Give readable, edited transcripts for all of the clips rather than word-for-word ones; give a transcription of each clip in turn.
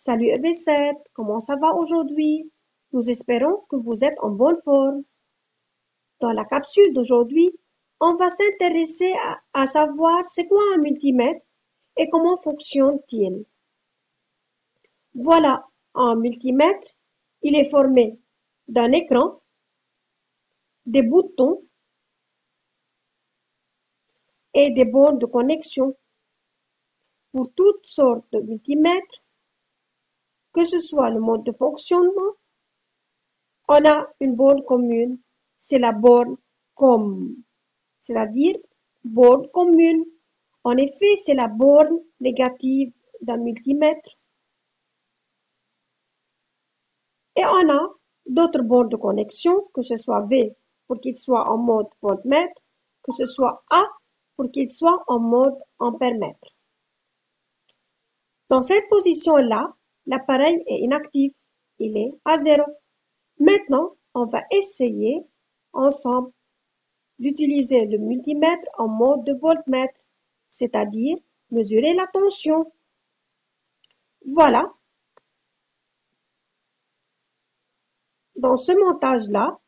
Salut EV7, comment ça va aujourd'hui? Nous espérons que vous êtes en bonne forme. Dans la capsule d'aujourd'hui, on va s'intéresser à savoir c'est quoi un multimètre et comment fonctionne-t-il. Voilà, un multimètre, il est formé d'un écran, des boutons et des bornes de connexion. Pour toutes sortes de multimètres, que ce soit le mode de fonctionnement, on a une borne commune, c'est la borne COM, c'est-à-dire borne commune. En effet, c'est la borne négative d'un multimètre. Et on a d'autres bornes de connexion, que ce soit V pour qu'il soit en mode voltmètre, que ce soit A pour qu'il soit en mode ampèremètre. Dans cette position-là, l'appareil est inactif, il est à 0. Maintenant, on va essayer ensemble d'utiliser le multimètre en mode de voltmètre, c'est-à-dire mesurer la tension. Voilà. Dans ce montage-là,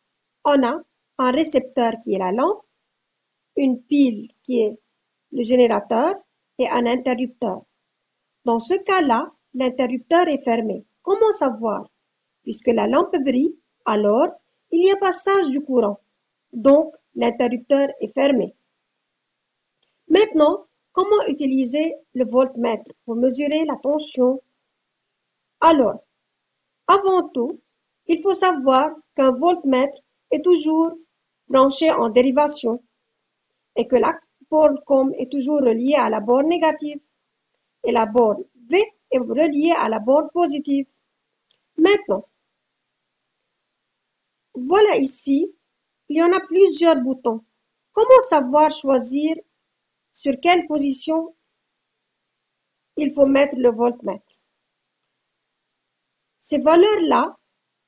on a un récepteur qui est la lampe, une pile qui est le générateur et un interrupteur. Dans ce cas-là, l'interrupteur est fermé. Comment savoir? Puisque la lampe brille, alors il y a passage du courant. Donc, l'interrupteur est fermé. Maintenant, comment utiliser le voltmètre pour mesurer la tension? Alors, avant tout, il faut savoir qu'un voltmètre est toujours branché en dérivation et que la borne COM est toujours reliée à la borne négative et la borne V est reliée à la borne positive. Maintenant, voilà ici, il y en a plusieurs boutons. Comment savoir choisir sur quelle position il faut mettre le voltmètre? Ces valeurs-là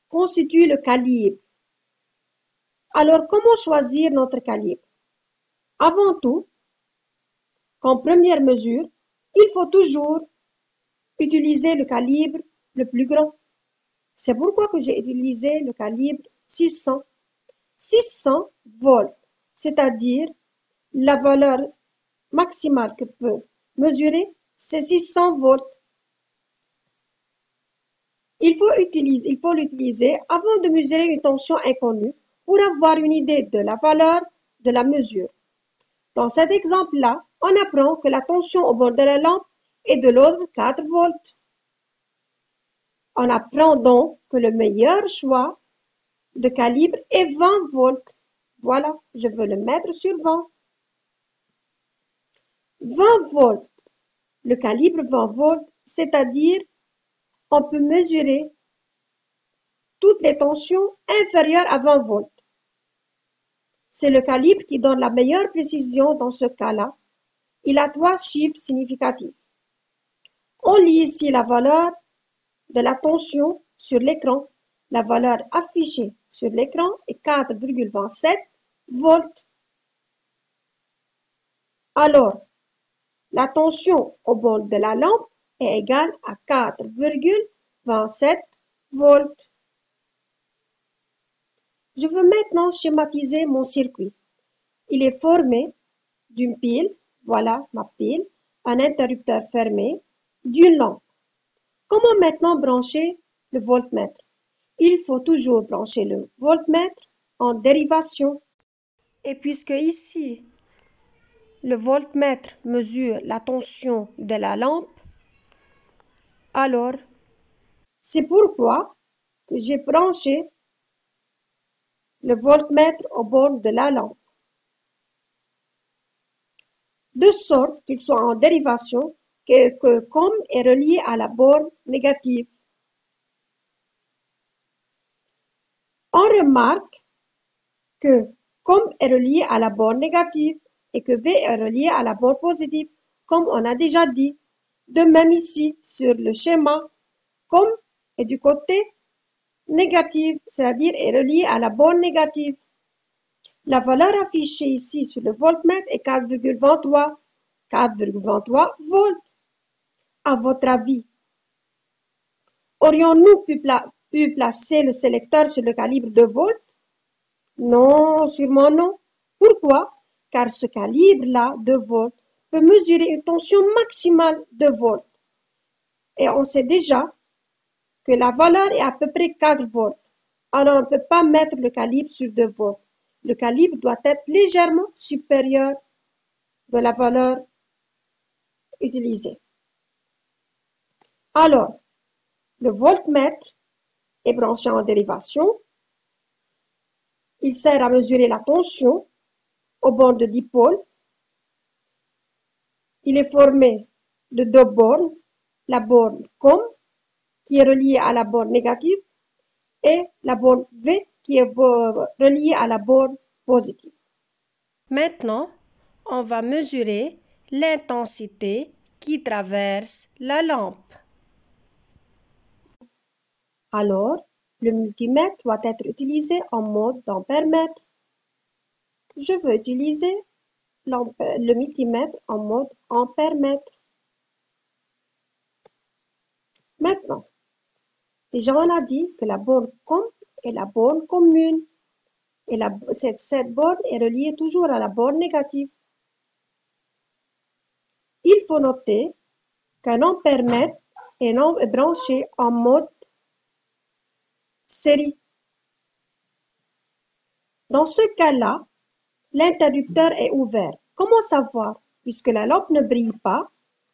constituent le calibre. Alors, comment choisir notre calibre? Avant tout, comme première mesure, il faut toujours utiliser le calibre le plus grand. C'est pourquoi que j'ai utilisé le calibre 600. 600 volts, c'est-à-dire la valeur maximale que peut mesurer, c'est 600 volts. Il faut l'utiliser avant de mesurer une tension inconnue pour avoir une idée de la valeur de la mesure. Dans cet exemple-là, on apprend que la tension au bord de la lampe est de l'ordre 4 volts. On apprend donc que le meilleur choix de calibre est 20 volts. Voilà, je veux le mettre sur 20. 20 volts, le calibre 20 volts, c'est-à-dire on peut mesurer toutes les tensions inférieures à 20 volts. C'est le calibre qui donne la meilleure précision dans ce cas-là. Il a 3 chiffres significatifs. On lit ici la valeur de la tension sur l'écran. La valeur affichée sur l'écran est 4,27 volts. Alors, la tension au bord de la lampe est égale à 4,27 volts. Je veux maintenant schématiser mon circuit. Il est formé d'une pile, voilà ma pile, un interrupteur fermé, d'une lampe. Comment maintenant brancher le voltmètre? Il faut toujours brancher le voltmètre en dérivation. Et puisque ici, le voltmètre mesure la tension de la lampe, alors c'est pourquoi que j'ai branché le voltmètre au bord de la lampe, de sorte qu'il soit en dérivation que COM est relié à la borne négative. On remarque que COM est relié à la borne négative et que V est relié à la borne positive, comme on a déjà dit. De même ici, sur le schéma, COM est du côté négatif, c'est-à-dire est relié à la borne négative. La valeur affichée ici sur le voltmètre est 4,23 volts. À votre avis, Aurions-nous pu placer le sélecteur sur le calibre de volts? Non, sûrement non. Pourquoi? Car ce calibre-là de volts peut mesurer une tension maximale de volts. Et on sait déjà que la valeur est à peu près 4 volts. Alors, on ne peut pas mettre le calibre sur 2 volts. Le calibre doit être légèrement supérieur de la valeur utilisée. Alors, le voltmètre est branché en dérivation. Il sert à mesurer la tension au bord de dipôle. Il est formé de deux bornes, la borne COM qui est reliée à la borne négative et la borne V qui est reliée à la borne positive. Maintenant, on va mesurer l'intensité qui traverse la lampe. Alors, le multimètre doit être utilisé en mode d'ampère-mètre. Je veux utiliser le multimètre en mode ampère-mètre. Maintenant, déjà on a dit que la borne COM est la borne commune et cette borne est reliée toujours à la borne négative. Il faut noter qu'un ampère-mètre est branché en mode série. Dans ce cas-là, l'interrupteur est ouvert. Comment savoir? Puisque la lampe ne brille pas,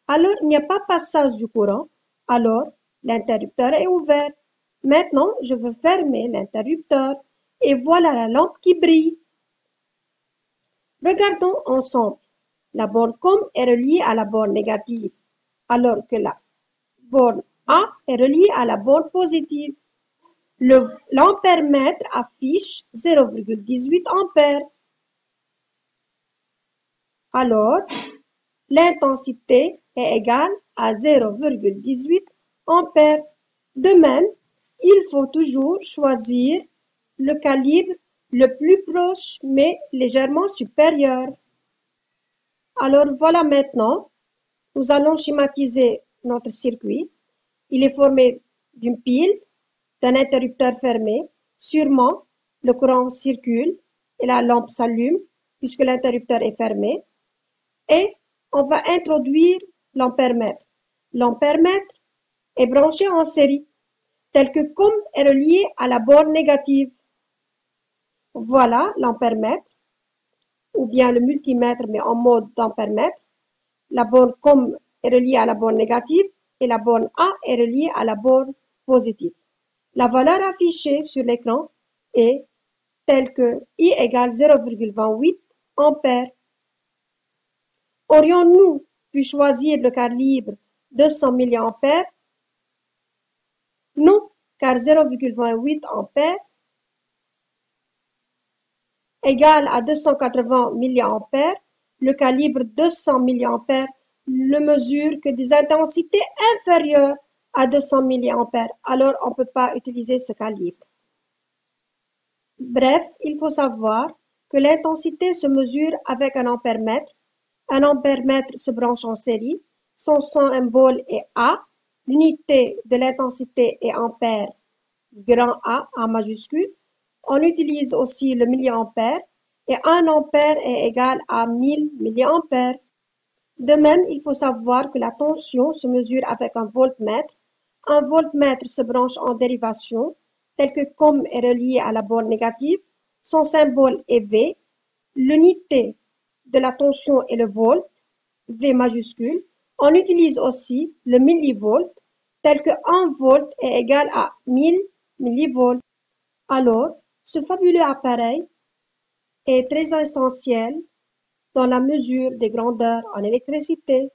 alors il n'y a pas passage du courant, alors l'interrupteur est ouvert. Maintenant, je veux fermer l'interrupteur et voilà la lampe qui brille. Regardons ensemble. La borne COM est reliée à la borne négative, alors que la borne A est reliée à la borne positive. L'ampère-mètre affiche 0,18 ampères. Alors, l'intensité est égale à 0,18 ampères. De même, il faut toujours choisir le calibre le plus proche mais légèrement supérieur. Alors voilà maintenant, nous allons schématiser notre circuit. Il est formé d'une pile, d'un interrupteur fermé. Sûrement, le courant circule et la lampe s'allume puisque l'interrupteur est fermé. Et on va introduire l'ampère-mètre. L'ampère-mètre est branché en série, tel que COM est relié à la borne négative. Voilà l'ampère-mètre, ou bien le multimètre, mais en mode d'ampère-mètre. La borne COM est reliée à la borne négative et la borne A est reliée à la borne positive. La valeur affichée sur l'écran est telle que I égale 0,28 ampères. Aurions-nous pu choisir le calibre 200 mA? Non, car 0,28 ampères égale à 280 mA. Le calibre 200 mA ne mesure que des intensités inférieures à 200 mA. Alors, on ne peut pas utiliser ce calibre. Bref, il faut savoir que l'intensité se mesure avec un ampère-mètre. Un ampère-mètre se branche en série. Son symbole est A. L'unité de l'intensité est ampère, grand A en majuscule. On utilise aussi le milliampère et 1 ampère est égal à 1000 milliampères. De même, il faut savoir que la tension se mesure avec un voltmètre. Un voltmètre se branche en dérivation, tel que COM est relié à la borne négative. Son symbole est V. L'unité de la tension est le volt, V majuscule. On utilise aussi le millivolt, tel que 1 volt est égal à 1000 millivolts. Alors, ce fabuleux appareil est très essentiel dans la mesure des grandeurs en électricité.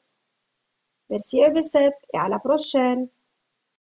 Merci EV7 et à la prochaine.